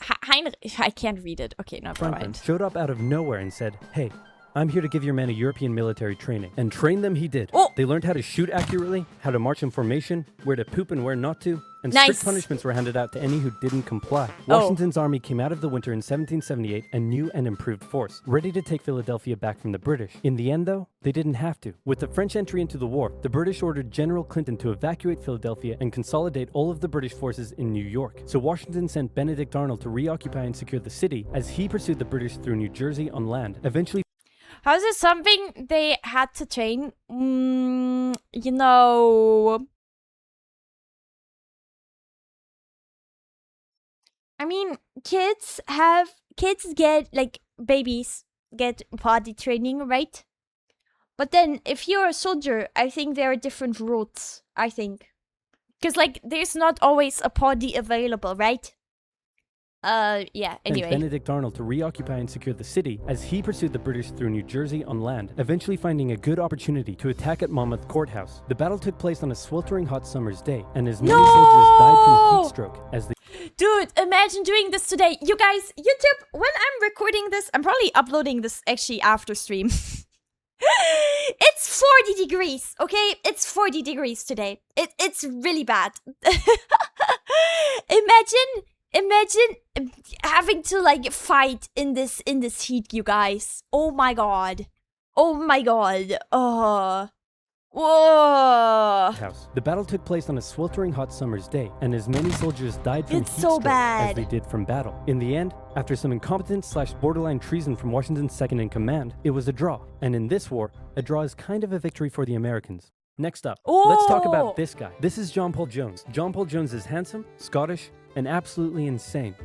S1: I can't read it. Okay, no,
S2: Franklin,
S1: mind.
S2: showed up out of nowhere and said, "Hey, I'm here to give your men a European military training." And train them he did.
S1: Oh.
S2: They learned how to shoot accurately, how to march in formation, where to poop and where not to, and
S1: Nice.
S2: strict punishments were handed out to any who didn't comply.
S1: Oh.
S2: Washington's army came out of the winter in 1778, a new and improved force, ready to take Philadelphia back from the British. In the end, though, they didn't have to. With the French entry into the war, the British ordered General Clinton to evacuate Philadelphia and consolidate all of the British forces in New York. So Washington sent Benedict Arnold to reoccupy and secure the city as he pursued the British through New Jersey on land, eventually
S1: How is it something they had to train? I mean, kids get, babies get potty training, right? But then, if you're a soldier, I think there are different routes, I think. Because, like, there's not always a body available, right? Yeah, anyway.
S2: Benedict Arnold to reoccupy and secure the city as he pursued the British through New Jersey on land, eventually finding a good opportunity to attack at Monmouth Courthouse. The battle took place on a sweltering hot summer's day, and as many soldiers died from heat stroke as the...
S1: Dude, imagine doing this today. You guys, YouTube, when I'm recording this, I'm probably uploading this actually after stream. It's 40 degrees, okay? It's 40 degrees today. It's really bad. Imagine having to like fight in this heat, you guys. Oh my god. Oh my god. Oh. Whoa.
S2: The battle took place on a sweltering hot summer's day, and as many soldiers died from heat stroke as they did from battle. In the end, after some incompetence/borderline treason from Washington's second in command, it was a draw. And in this war, a draw is kind of a victory for the Americans. Next up, let's talk about this guy. This is John Paul Jones. John Paul Jones is handsome, Scottish, and absolutely insane.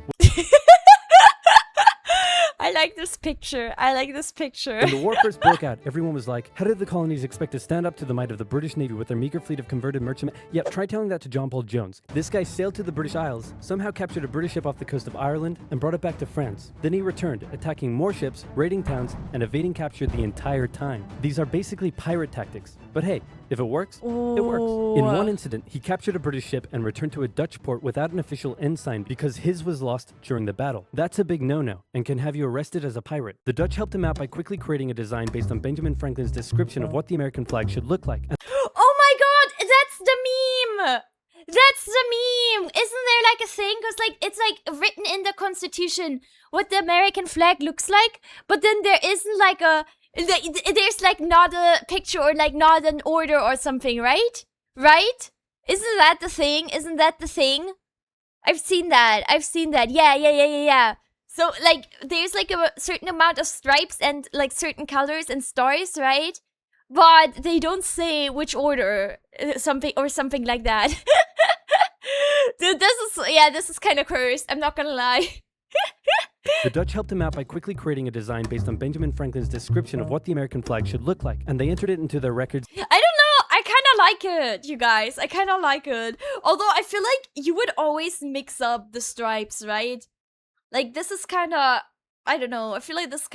S1: I like this picture. I like this picture.
S2: When the war first broke out, everyone was like, how did the colonies expect to stand up to the might of the British Navy with their meager fleet of converted merchantmen? Yep, try telling that to John Paul Jones. This guy sailed to the British Isles, somehow captured a British ship off the coast of Ireland, and brought it back to France. Then he returned, attacking more ships, raiding towns, and evading capture the entire time. These are basically pirate tactics. But hey, if it works, it works. In one incident, he captured a British ship and returned to a Dutch port without an official ensign because his was lost during the battle. That's a big no-no and can have you arrested as a pirate. The Dutch helped him out by quickly creating a design based on Benjamin Franklin's description of what the American flag should look like.
S1: Oh my god, that's the meme! That's the meme! Isn't there like a thing? Because like it's like written in the Constitution what the American flag looks like, but then there isn't like a... There's like not a picture or like not an order or something, right? Right? Isn't that the thing? Isn't that the thing? I've seen that. Yeah. So like there's like a certain amount of stripes and like certain colors and stars, right? But they don't say which order, something like that. Dude, this is kind of cursed. I'm not gonna lie.
S2: The Dutch helped him out by quickly creating a design based on Benjamin Franklin's description of what the American flag should look like, and they entered it into their records.
S1: I don't know, I kind of like it, you guys. I kind of like it. Although I feel like you would always mix up the stripes, right? Like this is kind of, I don't know. I feel like this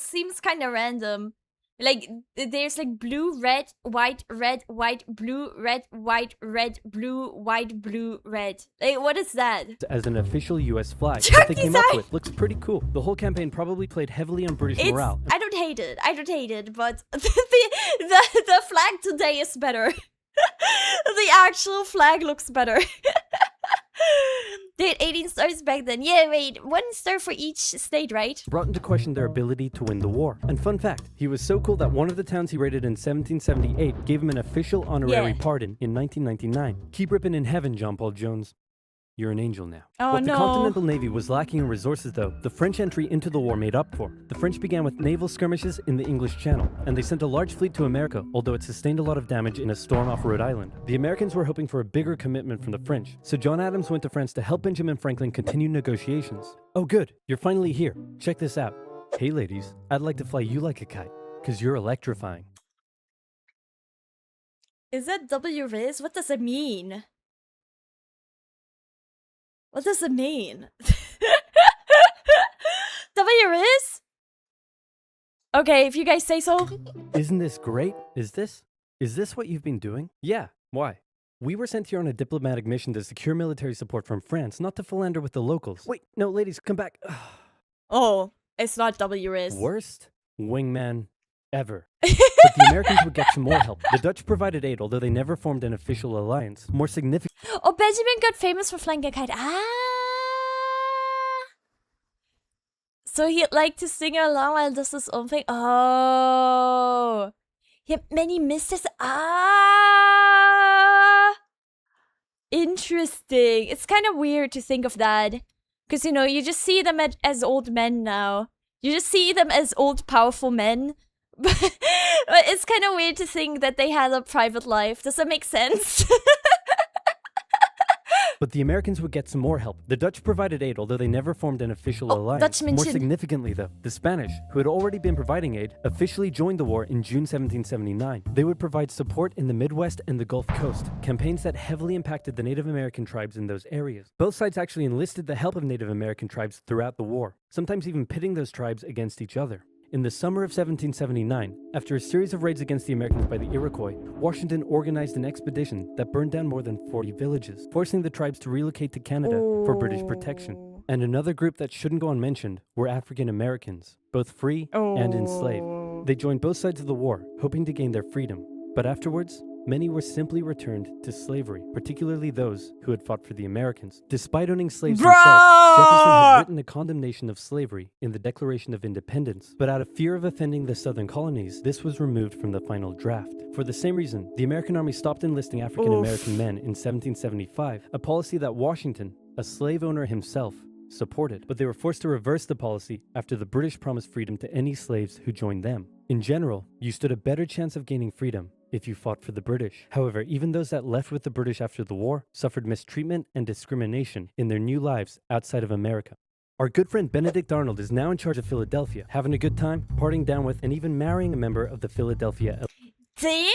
S1: seems kind of random. Like there's like blue, red, white, blue, red, white, blue, white, blue, red. Like what is that?
S2: As an official US flag that they came up with. Looks pretty cool. The whole campaign probably played heavily on British morale.
S1: I don't hate it, but the flag today is better. The actual flag looks better. They had 18 stars back then. Yeah, wait, 1 star for each state, right?
S2: Brought into question their ability to win the war. And fun fact, he was so cool that one of the towns he raided in 1778 gave him an official honorary pardon in 1999. Keep ripping in heaven, John Paul Jones. You're an angel now.
S1: Oh,
S2: what the Continental Navy was lacking in resources, though, the French entry into the war made up for. The French began with naval skirmishes in the English Channel, and they sent a large fleet to America, although it sustained a lot of damage in a storm off Rhode Island. The Americans were hoping for a bigger commitment from the French, so John Adams went to France to help Benjamin Franklin continue negotiations. Oh good, you're finally here. Check this out. Hey ladies, I'd like to fly you like a kite, because you're electrifying.
S1: Is that W-Riz? What does it mean? What does it mean? W-Riz? Okay, if you guys say so.
S2: Isn't this great? Is this what you've been doing? Yeah, why? We were sent here on a diplomatic mission to secure military support from France, not to philander with the locals. Wait, no, ladies, come back.
S1: Oh, it's not W-Riz.
S2: Worst wingman ever. But the Americans would get some more help. The Dutch provided aid, although they never formed an official alliance. More significant.
S1: Oh, Benjamin got famous for flying a kite. So he'd like to sing along while does his own thing. Oh. He had many misters. Interesting. It's kind of weird to think of that. Because, you know, you just see them as old men now. You just see them as old, powerful men. But it's kind of weird to think that they had a private life. Does that make sense?
S2: But the Americans would get some more help. The Dutch provided aid, although they never formed an official alliance.
S1: Dutchmenschen.
S2: More significantly, though, the Spanish, who had already been providing aid, officially joined the war in June 1779. They would provide support in the Midwest and the Gulf Coast, campaigns that heavily impacted the Native American tribes in those areas. Both sides actually enlisted the help of Native American tribes throughout the war, sometimes even pitting those tribes against each other. In the summer of 1779, after a series of raids against the Americans by the Iroquois, Washington organized an expedition that burned down more than 40 villages, forcing the tribes to relocate to Canada for British protection. And another group that shouldn't go unmentioned were African Americans, both free and enslaved. They joined both sides of the war, hoping to gain their freedom. But afterwards, many were simply returned to slavery, particularly those who had fought for the Americans. Despite owning slaves himself, Jefferson had written a condemnation of slavery in the Declaration of Independence. But out of fear of offending the southern colonies, this was removed from the final draft. For the same reason, the American Army stopped enlisting African American men in 1775, a policy that Washington, a slave owner himself, supported. But they were forced to reverse the policy after the British promised freedom to any slaves who joined them. In general, you stood a better chance of gaining freedom if you fought for the British. However, even those that left with the British after the war suffered mistreatment and discrimination in their new lives outside of America. Our good friend Benedict Arnold is now in charge of Philadelphia, having a good time, partying down with, and even marrying a member of the Philadelphia
S1: Damn!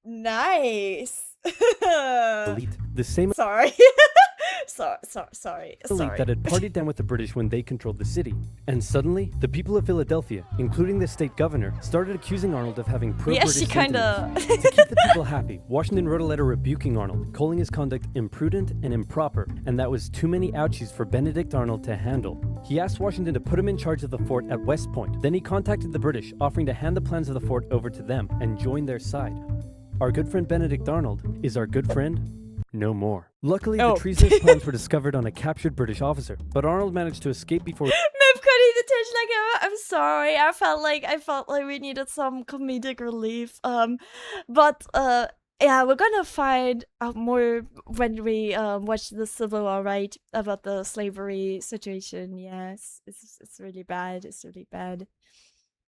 S1: Nice.
S2: elite. The same
S1: Sorry. Sorry.
S2: elite that had partied down with the British when they controlled the city. And suddenly, the people of Philadelphia, including the state governor, started accusing Arnold of having pro-British
S1: she kinda...
S2: sentiments. To keep the people happy, Washington wrote a letter rebuking Arnold, calling his conduct imprudent and improper, and that was too many ouchies for Benedict Arnold to handle. He asked Washington to put him in charge of the fort at West Point. Then he contacted the British, offering to hand the plans of the fort over to them and join their side. Our good friend Benedict Arnold is our good friend no more. Luckily, the treasonous plans were discovered on a captured British officer, but Arnold managed to escape before...
S1: Mip cutting the tension like I'm sorry. I felt like we needed some comedic relief. Yeah, we're gonna find out more when we watch the Civil War, right? About the slavery situation. Yes, it's really bad. It's really bad.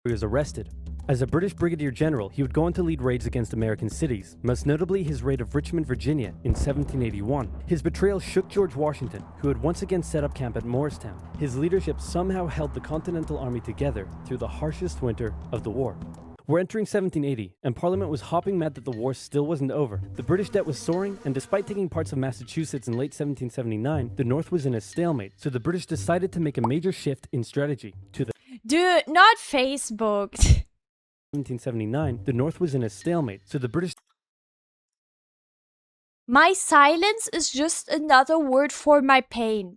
S2: He was arrested. As a British brigadier general, he would go on to lead raids against American cities, most notably his raid of Richmond, Virginia in 1781. His betrayal shook George Washington, who had once again set up camp at Morristown. His leadership somehow held the Continental Army together through the harshest winter of the war. We're entering 1780, and Parliament was hopping mad that the war still wasn't over. The British debt was soaring, and despite taking parts of Massachusetts in late 1779, the North was in a stalemate, so the British decided to make a major shift in strategy to the...
S1: Dude, not Facebook.
S2: 1779, the North was in a stalemate, so the British...
S1: My silence is just another word for my pain.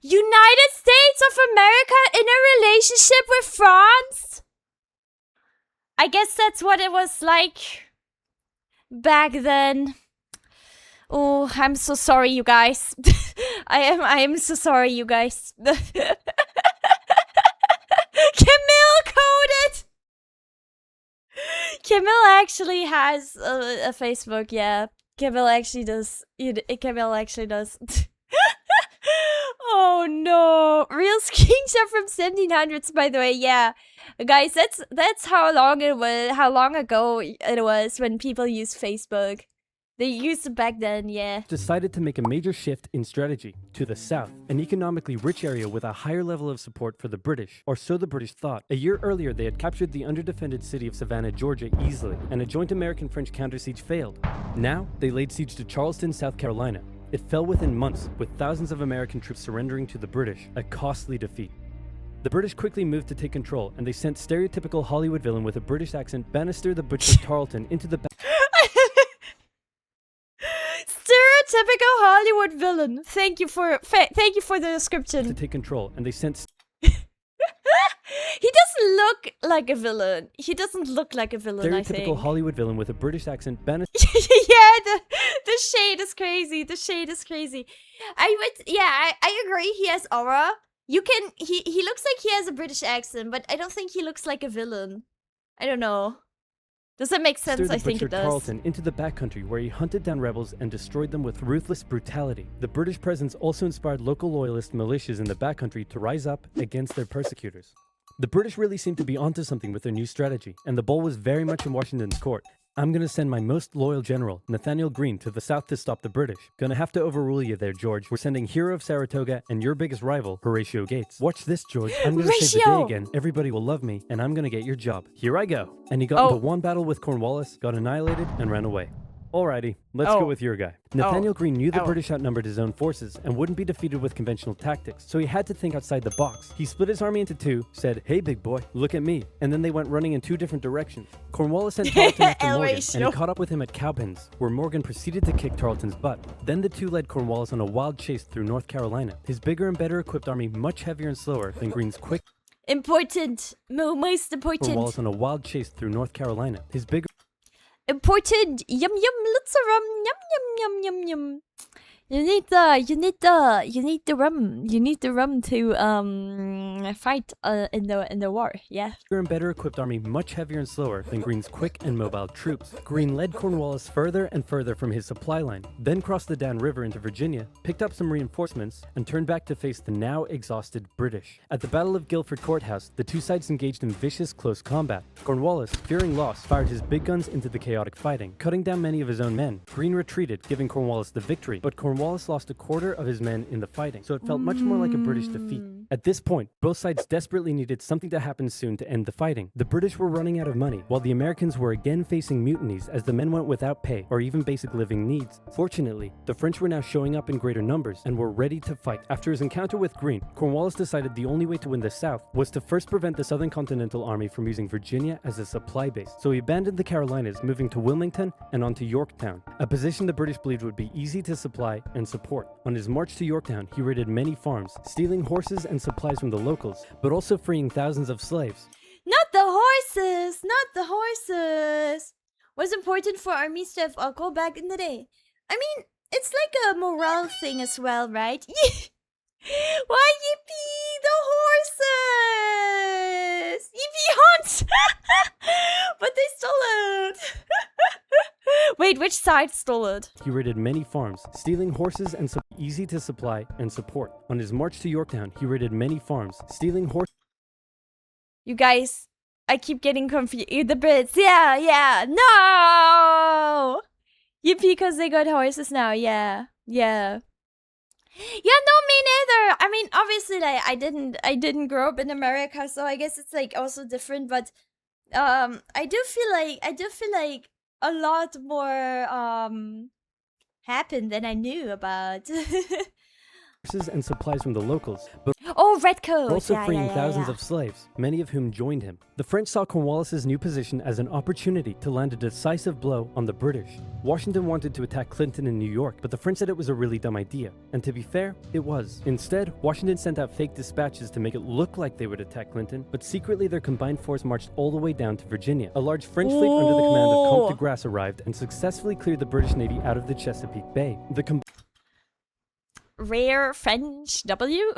S1: United States of America in a relationship with France? I guess that's what it was like back then. Oh, I'm so sorry, you guys. I am so sorry, you guys. Camille coded! Camille actually has a Facebook, yeah. Camille actually does. Camille actually does. Oh no. Real screenshot from 1700s, by the way, yeah. Guys, that's how long ago it was when people used Facebook. They used it back then, yeah.
S2: Decided to make a major shift in strategy to the south, an economically rich area with a higher level of support for the British, or so the British thought. A year earlier, they had captured the underdefended city of Savannah, Georgia easily, and a joint American-French counter-siege failed. Now, they laid siege to Charleston, South Carolina. It fell within months, with thousands of American troops surrendering to the British, a costly defeat. The British quickly moved to take control, and they sent stereotypical Hollywood villain with a British accent, Bannister the Butcher Tarleton, into the
S1: Stereotypical Hollywood villain. Thank you for the description.
S2: to take control, and they sent
S1: He doesn't look like a villain. He doesn't look like a villain, I think.
S2: stereotypical Hollywood villain with a British accent, Bannister
S1: Yeah, the shade is crazy. The shade is crazy. I agree. He has aura. He looks like he has a British accent, but I don't think he looks like a villain. I don't know. Does that make sense? I think it does.
S2: Tarleton into the backcountry, where he hunted down rebels and destroyed them with ruthless brutality. The British presence also inspired local loyalist militias in the backcountry to rise up against their persecutors. The British really seemed to be onto something with their new strategy, and the ball was very much in Washington's court. I'm gonna send my most loyal general, Nathaniel Greene, to the south to stop the British. Gonna have to overrule you there, George. We're sending hero of Saratoga and your biggest rival, Horatio Gates. Watch this, George. I'm gonna save the day again. Everybody will love me, and I'm gonna get your job. Here I go. And he got into one battle with Cornwallis, got annihilated, and ran away. Alrighty, let's go with your guy. Nathaniel Greene knew the British outnumbered his own forces and wouldn't be defeated with conventional tactics, so he had to think outside the box. He split his army into two, said, "Hey big boy, look at me," and then they went running in two different directions. Cornwallis sent Tarleton after Morgan, and he caught up with him at Cowpens, where Morgan proceeded to kick Tarleton's butt. Then the two led Cornwallis on a wild chase through North Carolina, his bigger and better equipped army much heavier and slower than Greene's quick.
S1: Most important.
S2: Cornwallis on a wild chase through North Carolina, his bigger.
S1: Important. Yum yum. Lots of rum. Yum yum yum yum yum. You need the rum. You need the rum to fight in the war. Yeah.
S2: And better equipped army much heavier and slower than Greene's quick and mobile troops. Greene led Cornwallis further and further from his supply line, then crossed the Dan River into Virginia, picked up some reinforcements, and turned back to face the now exhausted British. At the Battle of Guilford Courthouse, the two sides engaged in vicious close combat. Cornwallis, fearing loss, fired his big guns into the chaotic fighting, cutting down many of his own men. Greene retreated, giving Cornwallis the victory, but Cornwallis lost a quarter of his men in the fighting, so it felt much more like a British defeat. At this point, both sides desperately needed something to happen soon to end the fighting. The British were running out of money, while the Americans were again facing mutinies as the men went without pay or even basic living needs. Fortunately, the French were now showing up in greater numbers and were ready to fight. After his encounter with Greene, Cornwallis decided the only way to win the South was to first prevent the Southern Continental Army from using Virginia as a supply base. So he abandoned the Carolinas, moving to Wilmington and on to Yorktown, a position the British believed would be easy to supply and support. On his march to Yorktown, he raided many farms, stealing horses and supplies from the locals, but also freeing thousands of slaves.
S1: Not the horses! Not the horses! Was important for armies to have alcohol back in the day. I mean, it's like a morale thing as well, right? Why yippee the horses? Yippee hunts! But they stole it! Wait, which side stole it?
S2: He raided many farms, stealing horses and easy to supply and support. On his march to Yorktown, he raided many farms, stealing horses.
S1: You guys, I keep getting confused. The Brits, yeah, no! Yippee, because they got horses now, yeah. Yeah, no, me neither. I mean, obviously, like, I didn't grow up in America, so I guess it's like also different. But I do feel like a lot more happened than I knew about.
S2: Horses and supplies from the locals, but
S1: redcoats,
S2: also freeing thousands of slaves, many of whom joined him. The French saw Cornwallis's new position as an opportunity to land a decisive blow on the British. Washington wanted to attack Clinton in New York, but the French said it was a really dumb idea. And to be fair, it was. Instead, Washington sent out fake dispatches to make it look like they would attack Clinton, but secretly their combined force marched all the way down to Virginia. A large French fleet under the command of Comte de Grasse arrived and successfully cleared the British Navy out of the Chesapeake Bay.
S1: Rare French W.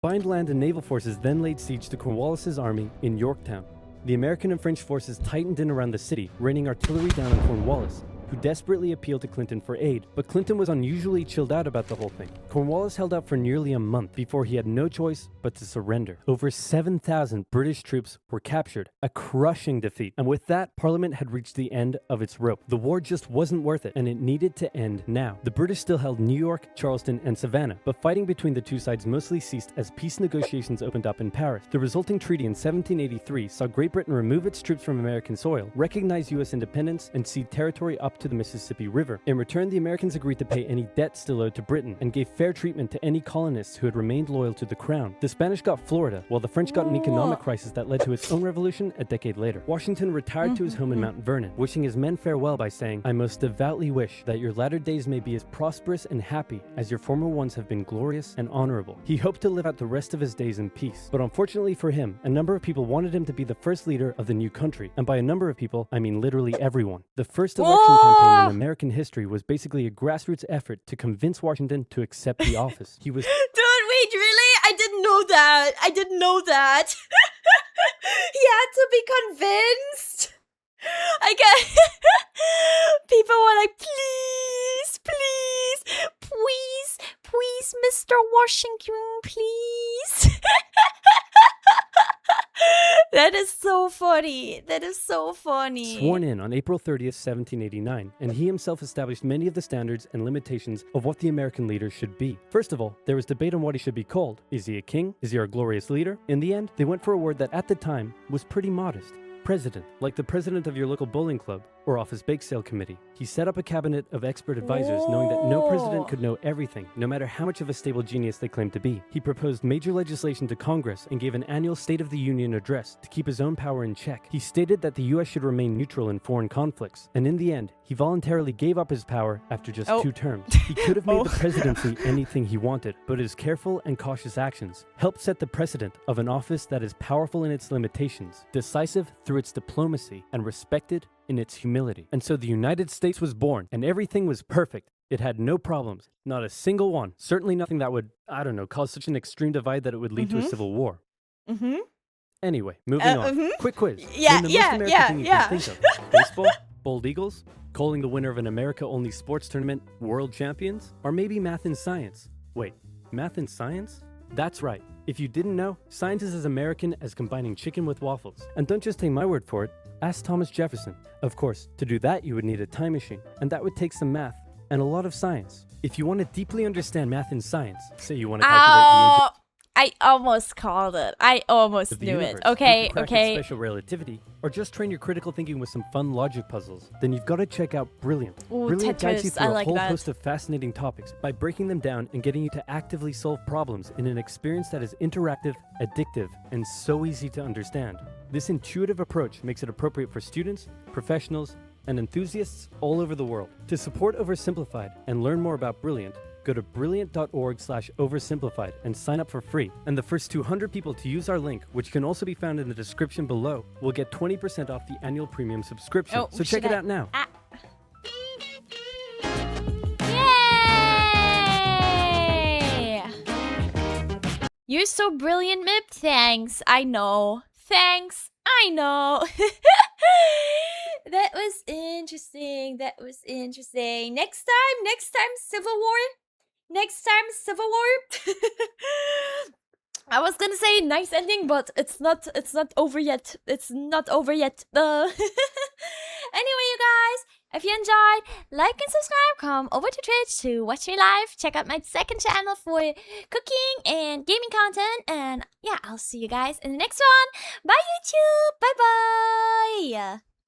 S2: Combined land and naval forces then laid siege to Cornwallis's army in Yorktown. The American and French forces tightened in around the city, raining artillery down on Cornwallis, who desperately appealed to Clinton for aid, but Clinton was unusually chilled out about the whole thing. Cornwallis held out for nearly a month before he had no choice but to surrender. Over 7,000 British troops were captured, a crushing defeat, and with that, Parliament had reached the end of its rope. The war just wasn't worth it, and it needed to end now. The British still held New York, Charleston, and Savannah, but fighting between the two sides mostly ceased as peace negotiations opened up in Paris. The resulting treaty in 1783 saw Great Britain remove its troops from American soil, recognize U.S. independence, and cede territory up to the Mississippi River. In return, the Americans agreed to pay any debt still owed to Britain and gave fair treatment to any colonists who had remained loyal to the crown. The Spanish got Florida, while the French got an economic crisis that led to its own revolution a decade later. Washington retired to his home in Mount Vernon, wishing his men farewell by saying, "I most devoutly wish that your latter days may be as prosperous and happy as your former ones have been glorious and honorable." He hoped to live out the rest of his days in peace, but unfortunately for him, a number of people wanted him to be the first leader of the new country, and by a number of people, I mean literally everyone. The first election campaign in American history was basically a grassroots effort to convince Washington to accept the office. He was
S1: Dude, wait, really? I didn't know that. He had to be convinced. I get people were like, please, Mr. Washington, please. That is so funny. That is so funny.
S2: Sworn in on April 30th, 1789, and he himself established many of the standards and limitations of what the American leader should be. First of all, there was debate on what he should be called. Is he a king? Is he our glorious leader? In the end, they went for a word that at the time was pretty modest. President, like the president of your local bowling club or office bake sale committee. He set up a cabinet of expert advisors, knowing that no president could know everything, no matter how much of a stable genius they claimed to be. He proposed major legislation to Congress and gave an annual State of the Union address to keep his own power in check. He stated that the US should remain neutral in foreign conflicts, and in the end, he voluntarily gave up his power after just 2 terms. He could have made the presidency anything he wanted, but his careful and cautious actions helped set the precedent of an office that is powerful in its limitations, decisive through its diplomacy, and respected in its humility. And so the United States was born, and everything was perfect. It had no problems, not a single one. Certainly nothing that would, cause such an extreme divide that it would lead to a civil war. Anyway, moving on. Quick quiz. Name the most American thing you can think of. Baseball? Bald Eagles? Calling the winner of an America-only sports tournament world champions? Or maybe math and science? Wait, math and science? That's right. If you didn't know, science is as American as combining chicken with waffles. And don't just take my word for it. Ask Thomas Jefferson. Of course, to do that you would need a time machine, and that would take some math and a lot of science. If you want to deeply understand math and science, say you want to calculate the age
S1: I almost called it. I almost
S2: of the
S1: knew
S2: universe,
S1: it. Okay,
S2: crack
S1: okay.
S2: special relativity, or just train your critical thinking with some fun logic puzzles, then you've got to check out Brilliant.
S1: Ooh,
S2: Brilliant guides you
S1: Tetris.
S2: through
S1: I
S2: a
S1: like
S2: whole
S1: that.
S2: host of fascinating topics by breaking them down and getting you to actively solve problems in an experience that is interactive, addictive, and so easy to understand. This intuitive approach makes it appropriate for students, professionals, and enthusiasts all over the world. To support Oversimplified and learn more about Brilliant, go to brilliant.org/oversimplified and sign up for free. And the first 200 people to use our link, which can also be found in the description below, will get 20% off the annual premium subscription. So check it out now.
S1: Yay! You're so brilliant, Mip. Thanks. I know. Thanks. I know. That was interesting. That was interesting. Next time, Civil War. Next time, Civil War. I was gonna say nice ending, but it's not over yet. It's not over yet. Anyway, you guys, if you enjoyed, like and subscribe. Come over to Twitch to watch me live. Check out my second channel for cooking and gaming content. And yeah, I'll see you guys in the next one. Bye, YouTube. Bye bye.